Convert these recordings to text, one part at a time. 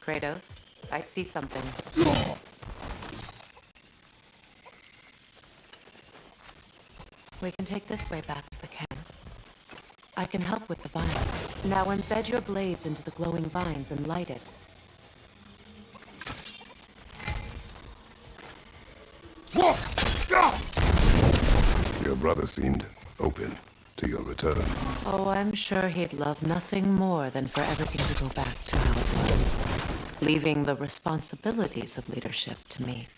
Kratos, I see something. We can take this way back to the camp. I can help with the vines. Now embed your blades into the glowing vines and light it. Your brother seemed open to your return. Oh, I'm sure he'd love nothing more than for everything to go back to how it was, leaving the responsibilities of leadership to me.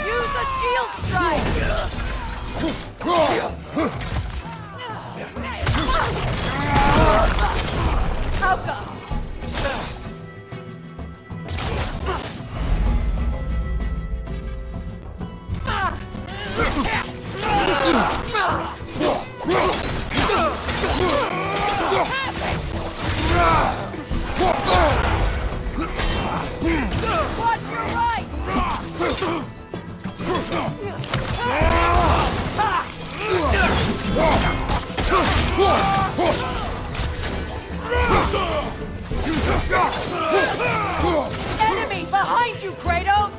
Use a shield strike! Hauka! Watch your right! Enemy behind you, Kratos!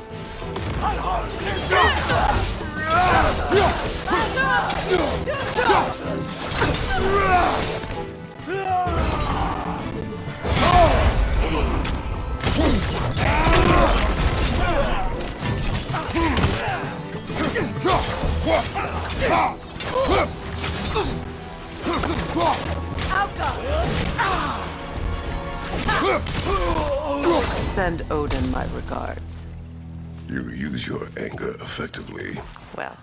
Send Odin my regards. You use your anger effectively. Well,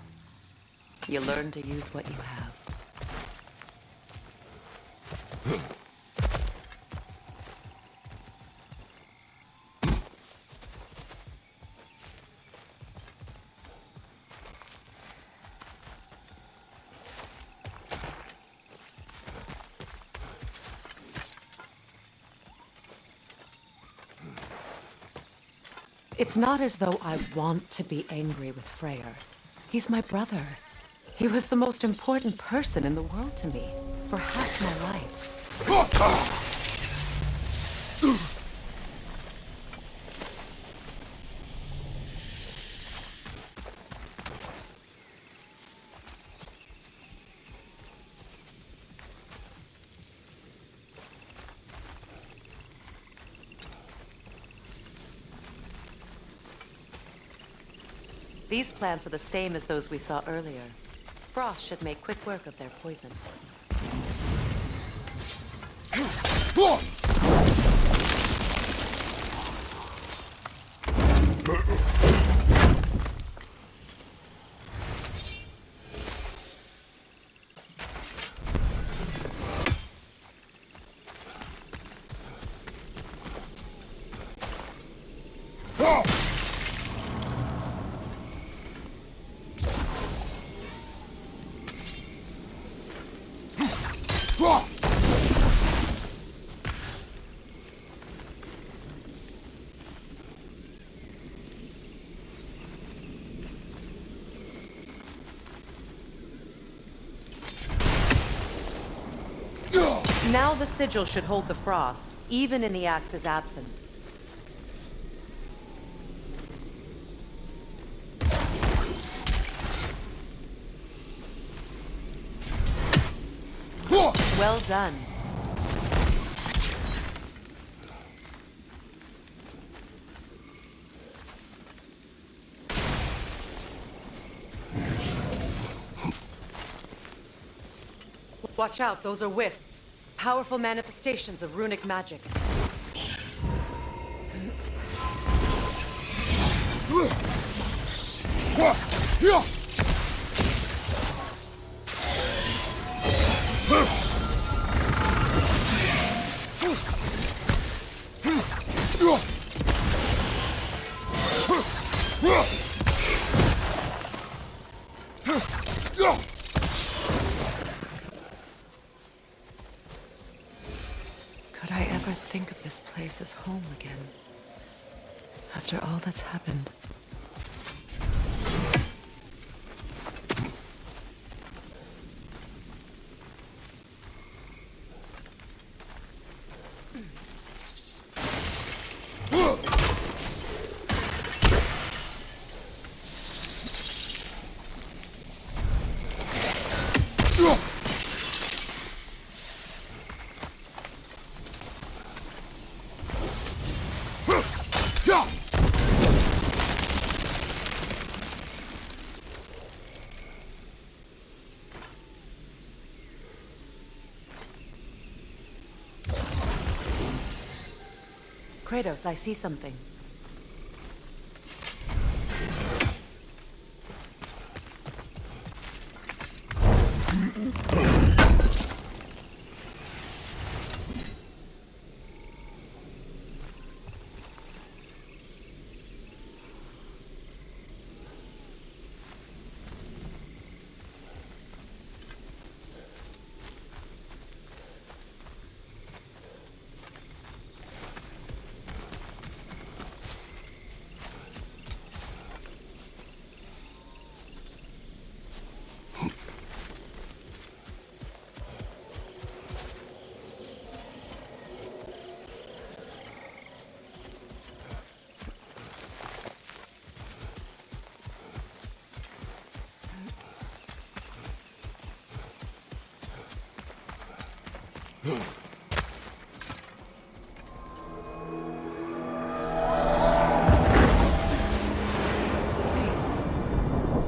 you learn to use what you have. It's not as though I want to be angry with Freyr. He's my brother. He was the most important person in the world to me for half my life. These plants are the same as those we saw earlier. Frost should make quick work of their poison. Now the sigil should hold the frost, even in the axe's absence. Well done. Watch out, those are wisps. Powerful manifestations of runic magic. Could I ever think of this place as home again? After all that's happened. Kratos, I see something.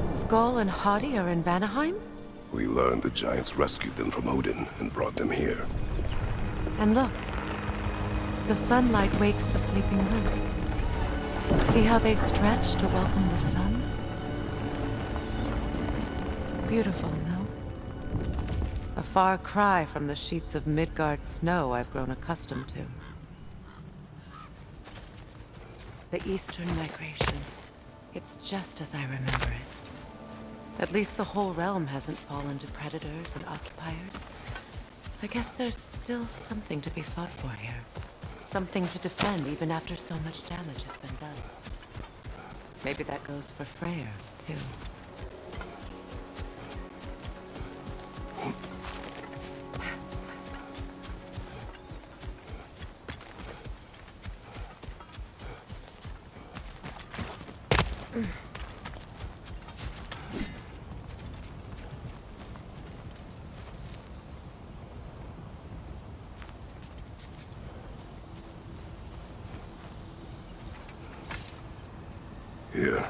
Skull and Hati are in Vanaheim? We learned the giants rescued them from Odin and brought them here. And look, the sunlight wakes the sleeping roots. See how they stretch to welcome the sun? Beautiful, no? A far cry from the sheets of Midgard snow I've grown accustomed to. The Eastern Migration. It's just as I remember it. At least the whole realm hasn't fallen to predators and occupiers. I guess there's still something to be fought for here. Something to defend even after so much damage has been done. Maybe that goes for Freyr, too. Here.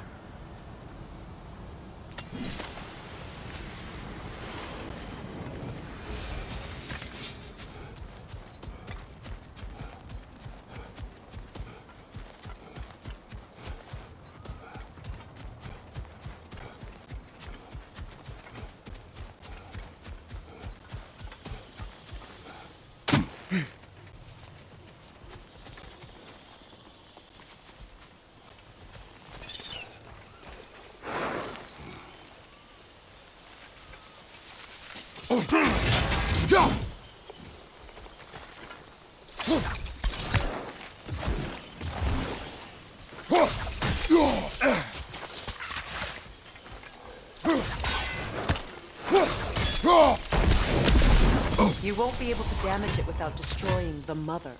You won't be able to damage it without destroying the mother.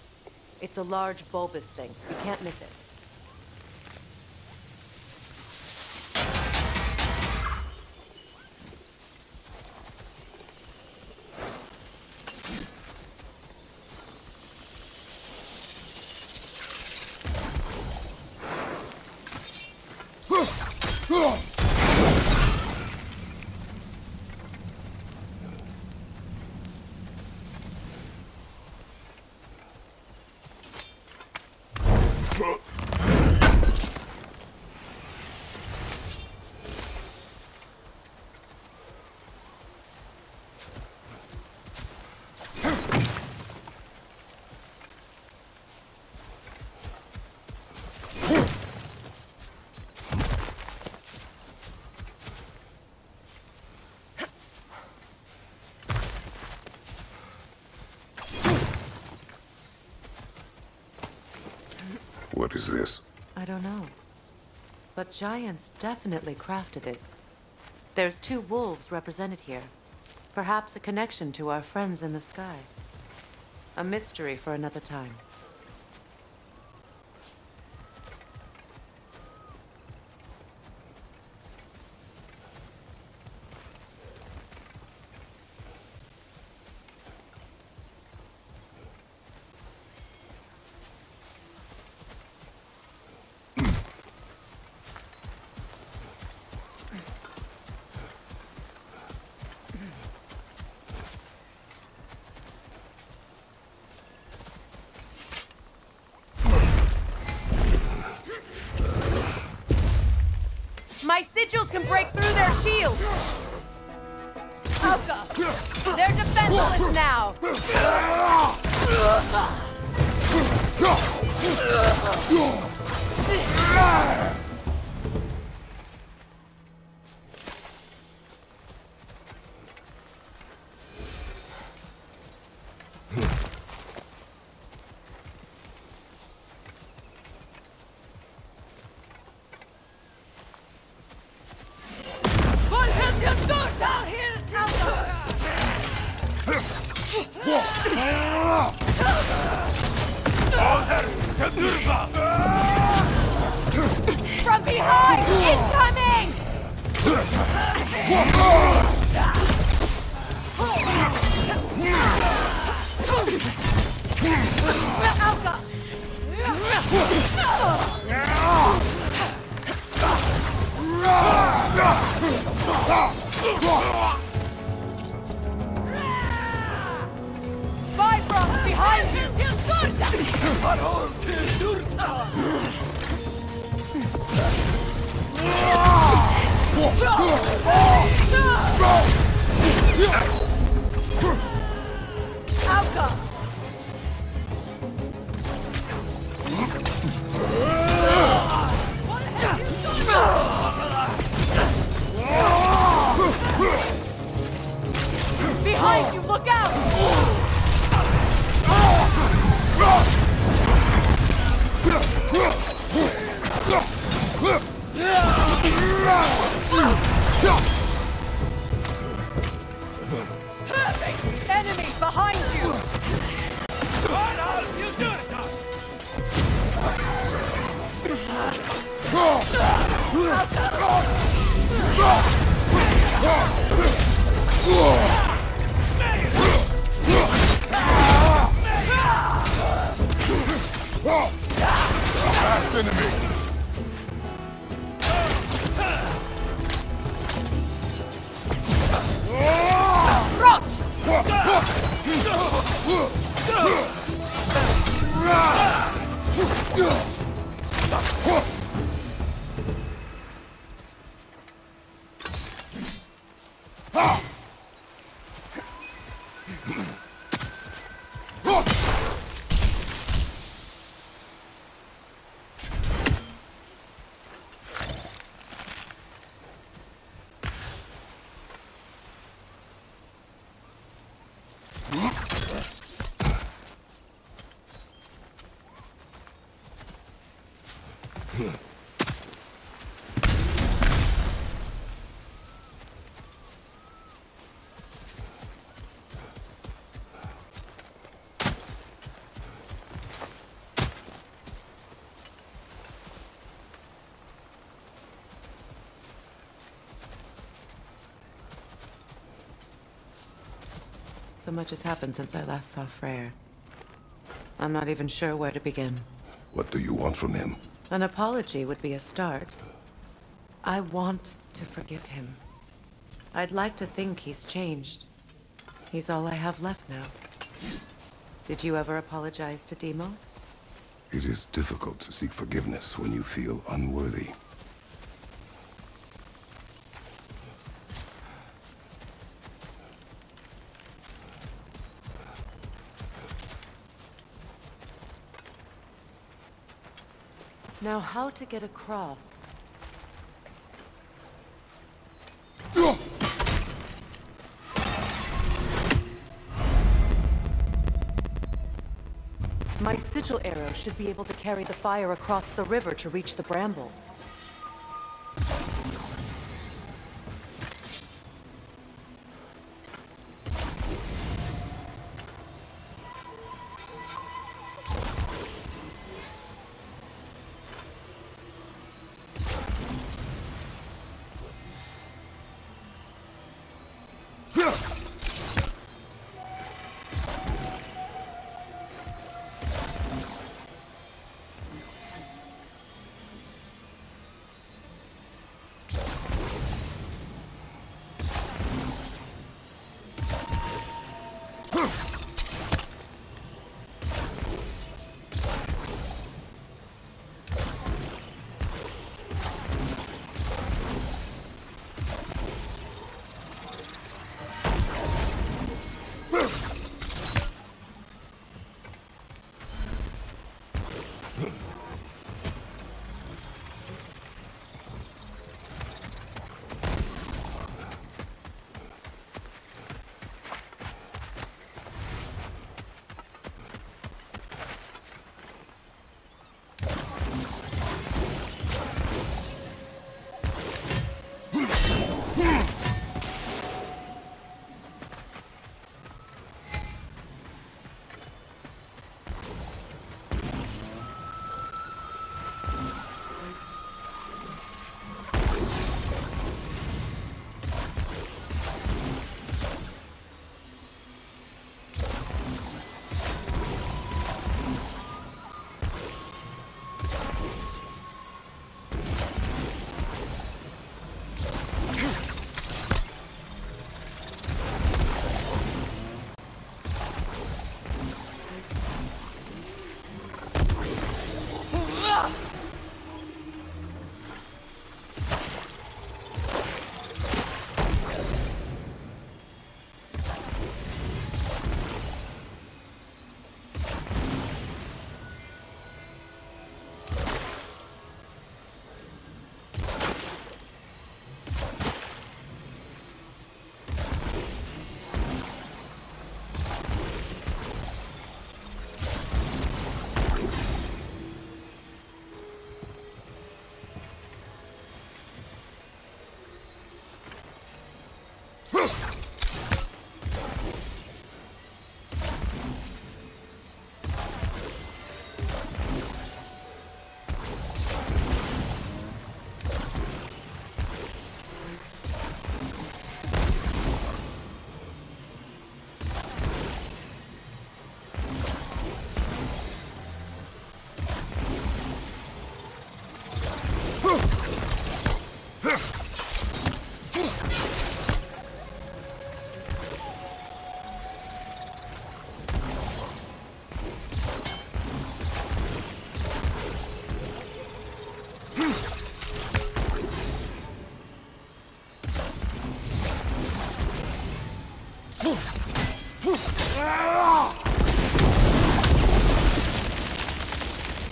It's a large bulbous thing. We can't miss it. What is this? I don't know. But giants definitely crafted it. There's 2 wolves represented here. Perhaps a connection to our friends in the sky. A mystery for another time. My sigils can break through their shields! Hauka! They're defenseless now! From behind! Incoming! Alka! Bifrost behind you! Alka! Behind you, look out! Enemy behind you! Last enemy! So much has happened since I last saw Freyr. I'm not even sure where to begin. What do you want from him? An apology would be a start. I want to forgive him. I'd like to think he's changed. He's all I have left now. Did you ever apologize to Deimos? It is difficult to seek forgiveness when you feel unworthy. Now, how to get across? My sigil arrow should be able to carry the fire across the river to reach the bramble.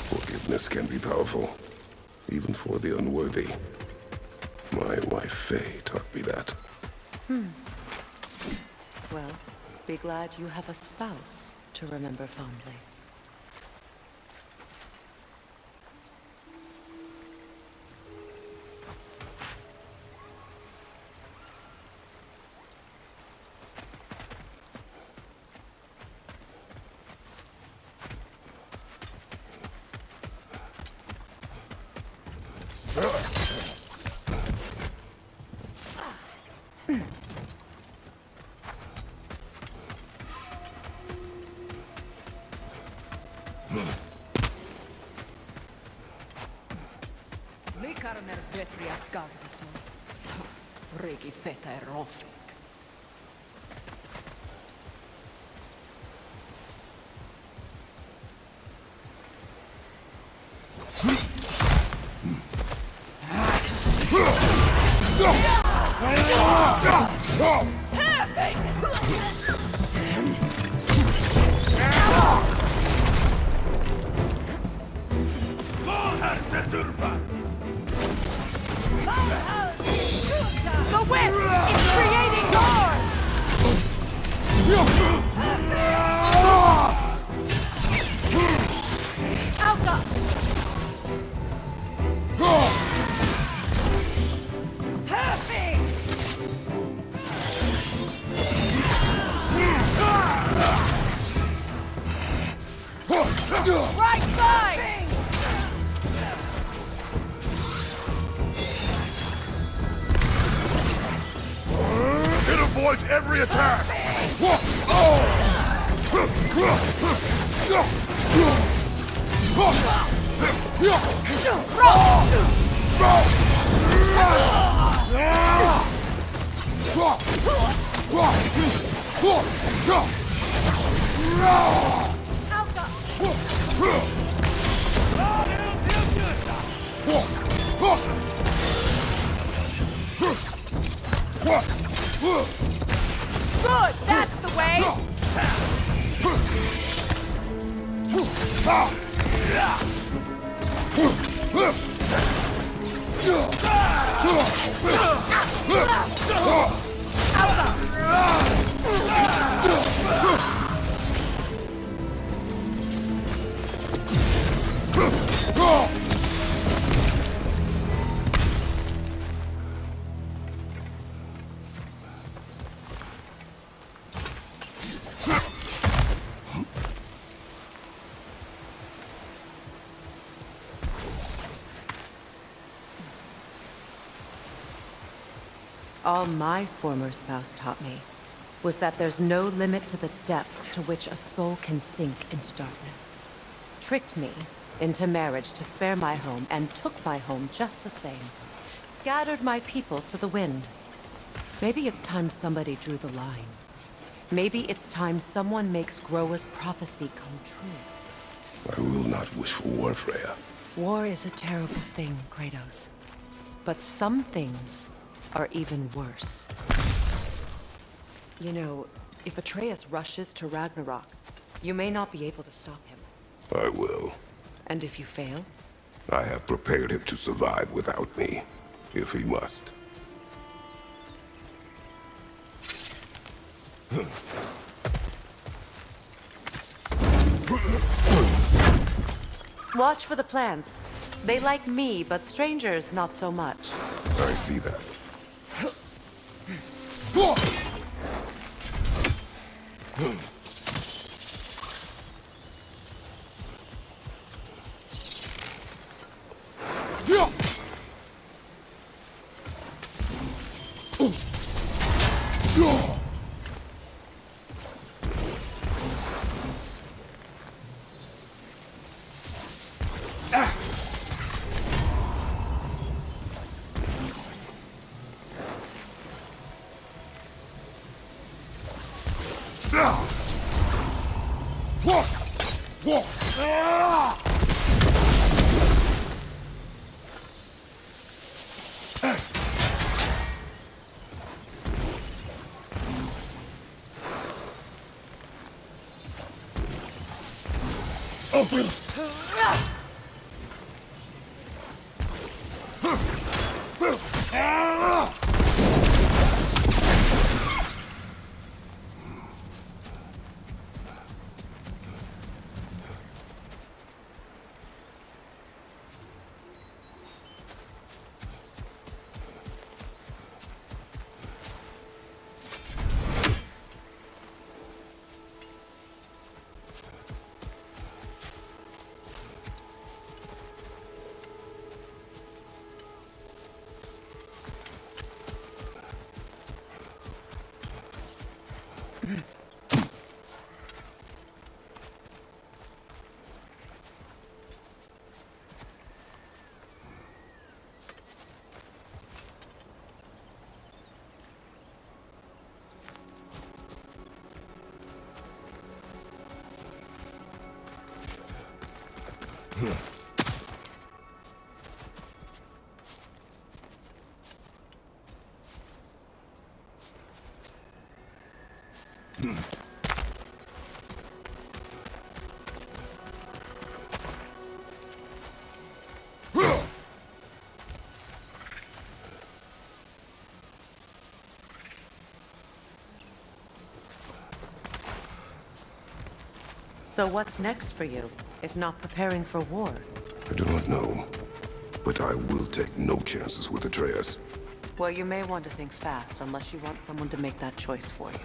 Forgiveness can be powerful, even for the unworthy. My wife Faye taught me that. Well, be glad you have a spouse to remember fondly. Likarner vetrias gardison. Regi feta e rofi. The whip is creating more! Alka! Perfect! Right side! It avoids every attack! Good! That's the way! All my former spouse taught me was that there's no limit to the depth to which a soul can sink into darkness. Tricked me into marriage to spare my home and took my home just the same. Scattered my people to the wind. Maybe it's time somebody drew the line. Maybe it's time someone makes Groa's prophecy come true. I will not wish for war, Freya. War is a terrible thing, Kratos. But some things are even worse. You know, if Atreus rushes to Ragnarok, you may not be able to stop him. I will. And if you fail? I have prepared him to survive without me, if he must. Watch for the plants. They like me, but strangers not so much. I see that. So what's next for you, if not preparing for war? I do not know, but I will take no chances with Atreus. Well, you may want to think fast, unless you want someone to make that choice for you.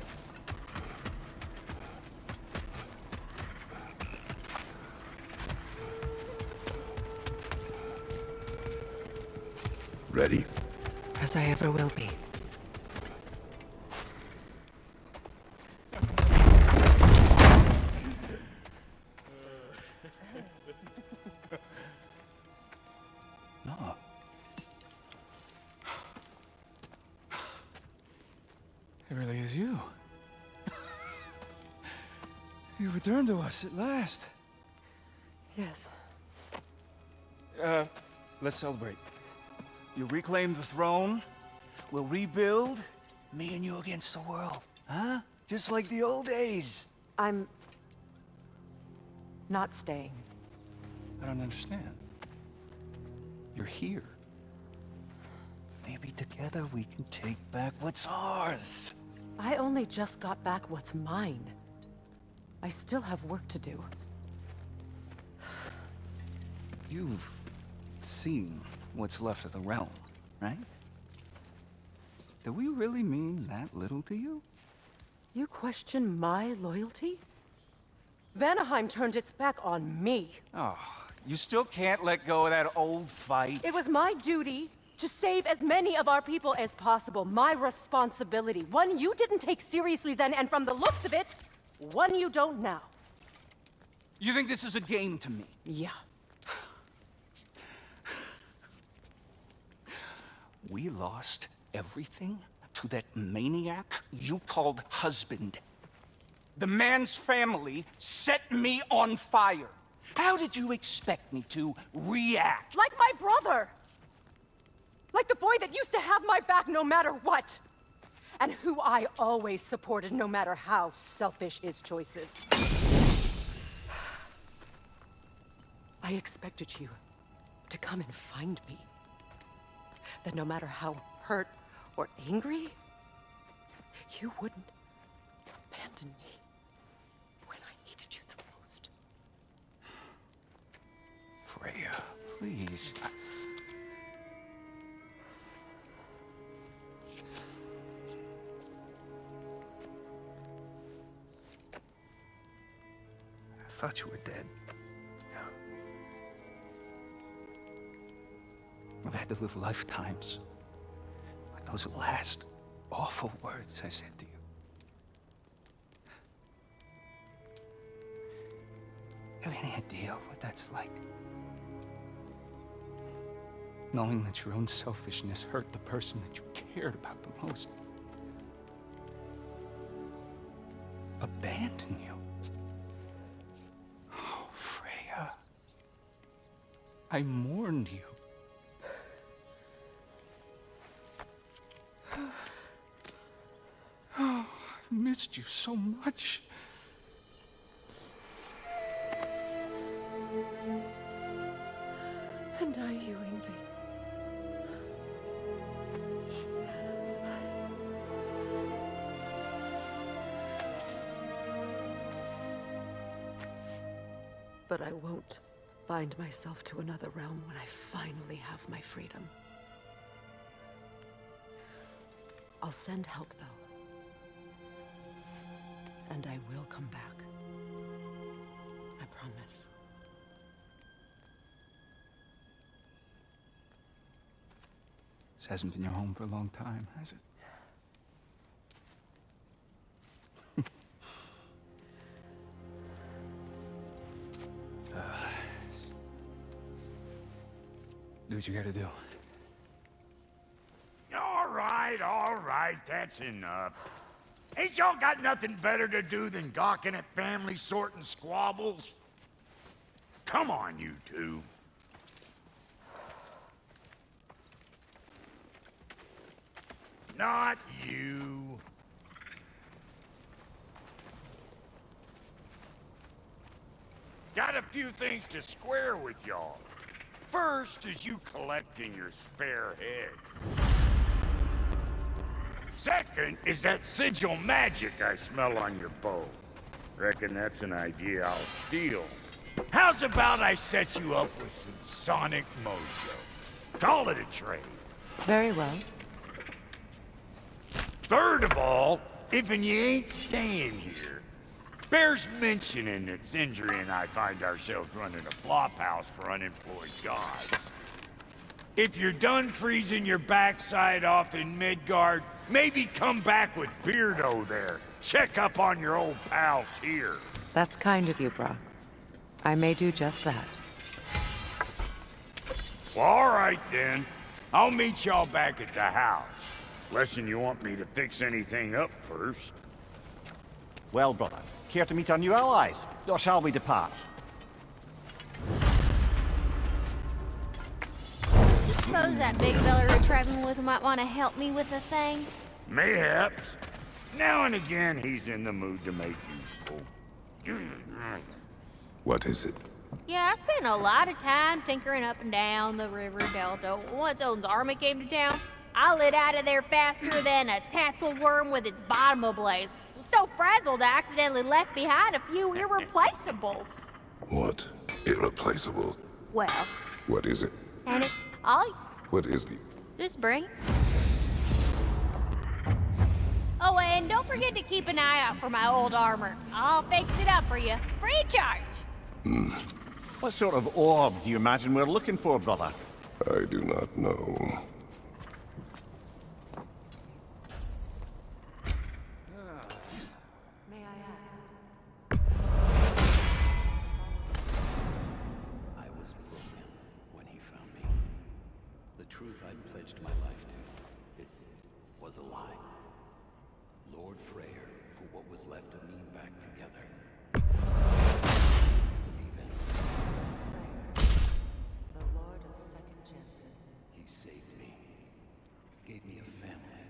Ready? As I ever will be. No. It really is you. You returned to us at last. Yes. Let's celebrate. You reclaim the throne. We'll rebuild. Me and you against the world. Huh? Just like the old days. I'm... not staying. I don't understand. You're here. Maybe together we can take back what's ours. I only just got back what's mine. I still have work to do. You've seen what's left of the realm, right? Do we really mean that little to you? You question my loyalty? Vanaheim turned its back on me. Oh, you still can't let go of that old fight? It was my duty to save as many of our people as possible. My responsibility. One you didn't take seriously then, and from the looks of it, one you don't now. You think this is a game to me? Yeah. We lost everything to that maniac you called husband. The man's family set me on fire. How did you expect me to react? Like my brother! Like the boy that used to have my back no matter what! And who I always supported no matter how selfish his choices. I expected you to come and find me. That no matter how hurt or angry, you wouldn't abandon me when I needed you the most. Freya, please. I thought you were dead. I've had to live lifetimes with those last awful words I said to you. Have any idea what that's like? Knowing that your own selfishness hurt the person that you cared about the most. Abandon you. Oh, Freya. I mourned you. Oh, I've missed you so much. And I you, Ingvi. But I won't bind myself to another realm when I finally have my freedom. I'll send help, though. And I will come back. I promise. This hasn't been your home for a long time, has it? Do what you gotta do. All right, that's enough. Ain't y'all got nothing better to do than gawking at family sorting squabbles? Come on, you two. Not you. Got a few things to square with y'all. First is you collecting your spare heads. Second is that sigil magic I smell on your bow. Reckon that's an idea I'll steal. How's about I set you up with some sonic mojo? Call it a trade. Very well. Third of all, if you ain't staying here, bears mentioning that Sindri and I find ourselves running a flop house for unemployed gods. If you're done freezing your backside off in Midgard, maybe come back with Beardo there. Check up on your old pal Tyr. That's kind of you, Brock. I may do just that. Well, all right then. I'll meet y'all back at the house. Lesson you want me to fix anything up first. Well, brother, care to meet our new allies? Or shall we depart? Suppose that big fella we're traveling with might want to help me with a thing. Mayhaps. Now and again, he's in the mood to make useful. What is it? Yeah, I spent a lot of time tinkering up and down the river delta. Once Odin's army came to town, I lit out of there faster than a tassel worm with its bottom ablaze. So frazzled, I accidentally left behind a few irreplaceables. What? Irreplaceable? Well, What is it? and it, I'll What is the... just bring. Oh, and don't forget to keep an eye out for my old armor. I'll fix it up for you, free charge. What sort of orb do you imagine we're looking for, brother? I do not know. May I ask? I was broken when he found me. The truth I'd pledged my life to, it was a lie. Lord Freyr put what was left of me back together. Believe in. The Lord of Second Chances. He saved me, gave me a family,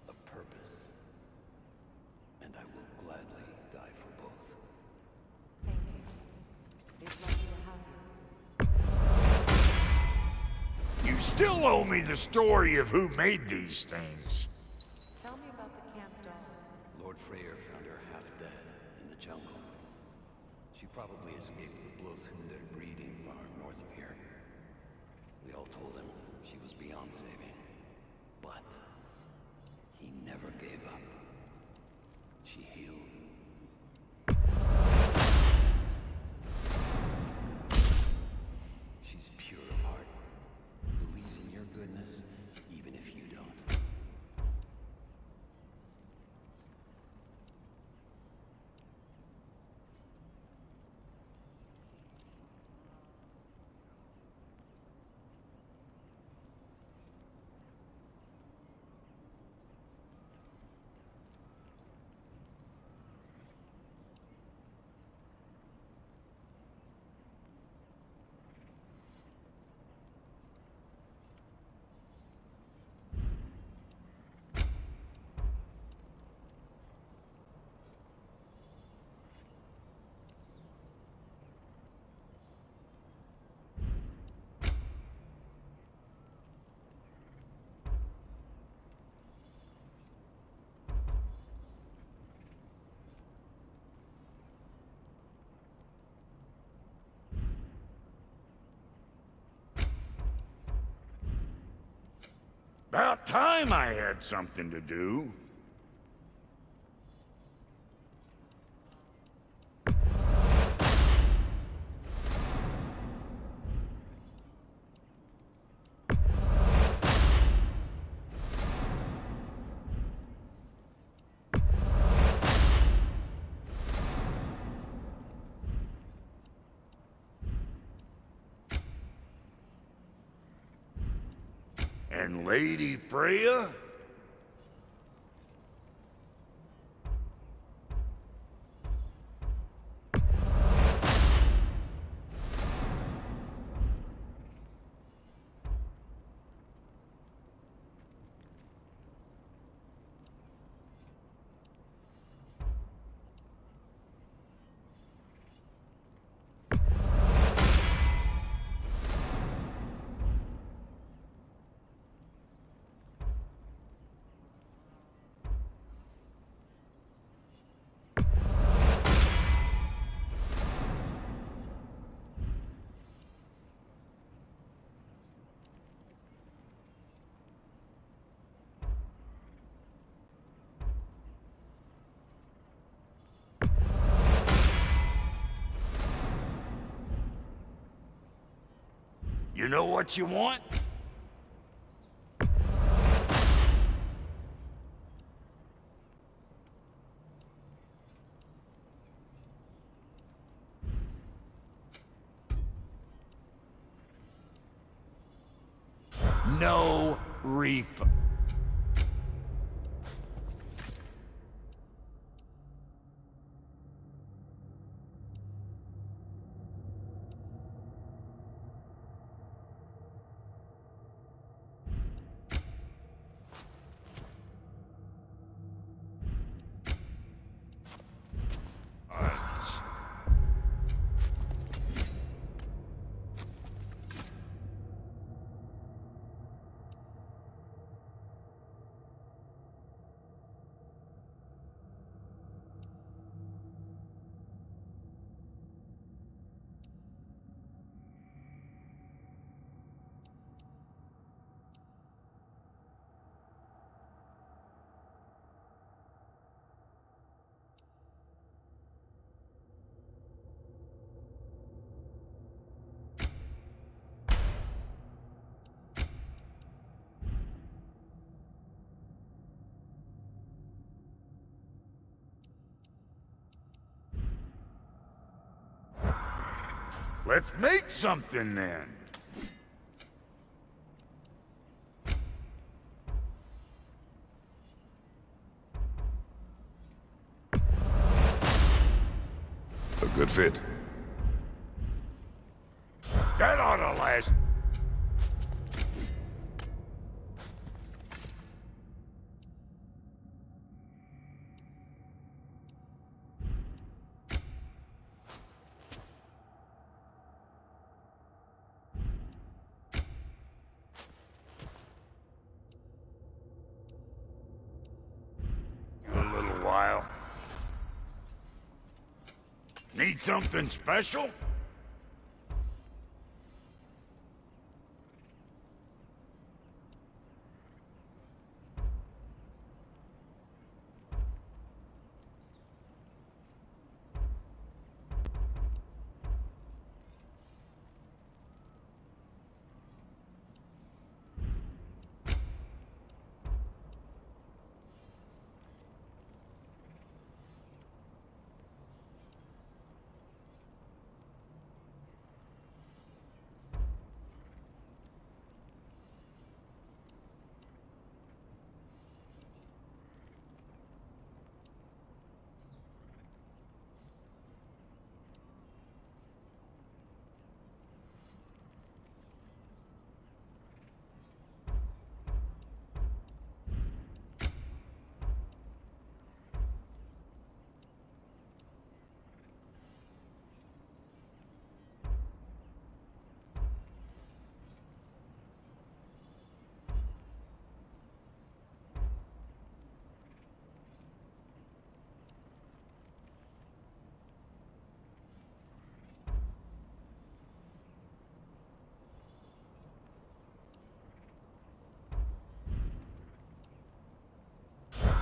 a purpose, and I will gladly die for both. Thank you. It's lucky to have you. You still owe me the story of who made these things. Tell me about the camp dog. Lord Freyr found her half dead in the jungle. She probably escaped the Blothhunder breeding farm north of here. We all told him she was beyond saving. But he never gave up. She healed. She's pure of heart. Believes in your goodness, even if you don't. About time I had something to do. And Lady Freya? You know what you want? No refund. Let's make something then. A good fit. That ought to last. A little while. Need something special?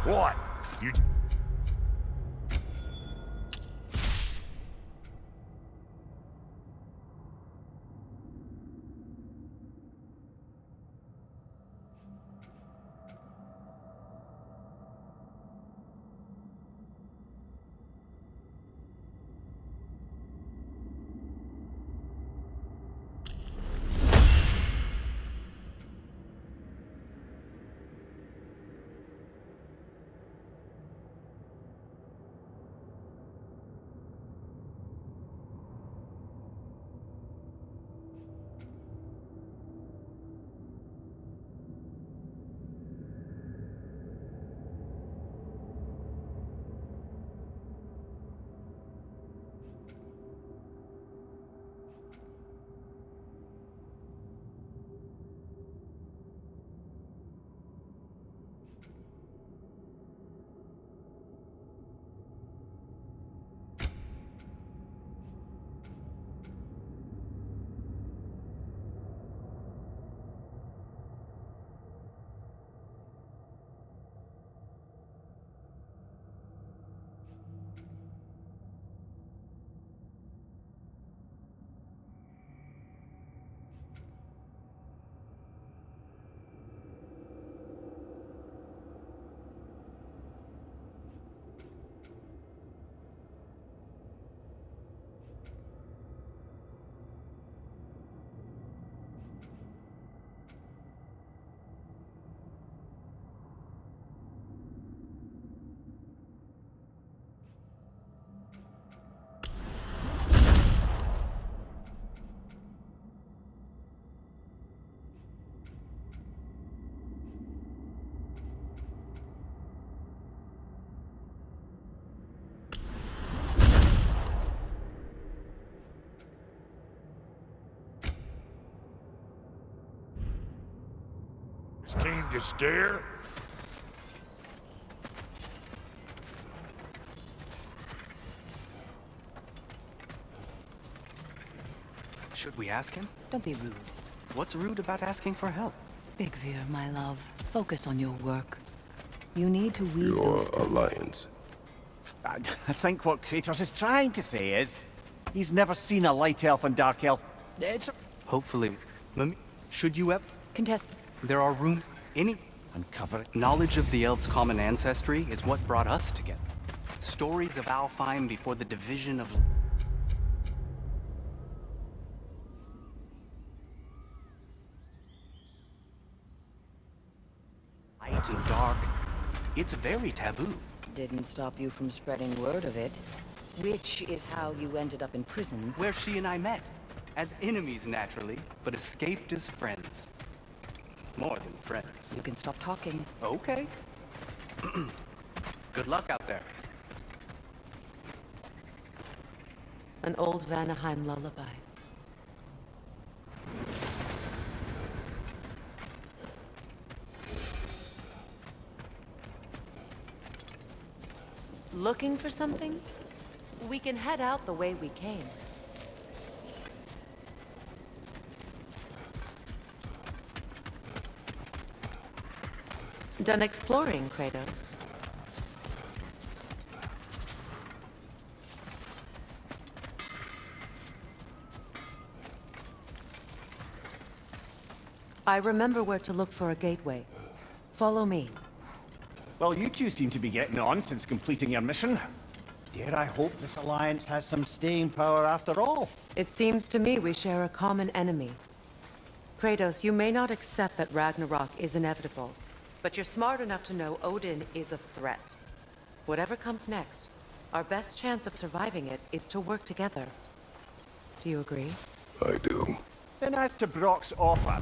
What? You... Came to stare? Should we ask him? Don't be rude. What's rude about asking for help? Big Veer, my love. Focus on your work. You need to weave Your those... alliance. I think what Kratos is trying to say is, he's never seen a light elf and dark elf. It's... Hopefully. Should you ever... Contest... There are room... Any... Uncover it. Knowledge of the elves' common ancestry is what brought us together. Stories of Alfheim before the division of... light and dark. It's very taboo. Didn't stop you from spreading word of it. Which is how you ended up in prison. Where she and I met. As enemies, naturally, but escaped as friends. More than friends. You can stop talking. Okay. Good luck out there. An old Vanaheim lullaby. Looking for something? We can head out the way we came. Done exploring, Kratos. I remember where to look for a gateway. Follow me. Well, you two seem to be getting on since completing your mission. Dare I hope this alliance has some staying power after all? It seems to me we share a common enemy. Kratos, you may not accept that Ragnarok is inevitable, but you're smart enough to know Odin is a threat. Whatever comes next, our best chance of surviving it is to work together. Do you agree? I do. Then as to Brock's offer,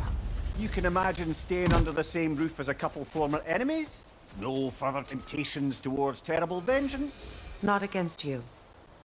you can imagine staying under the same roof as a couple former enemies? No further temptations towards terrible vengeance? Not against you.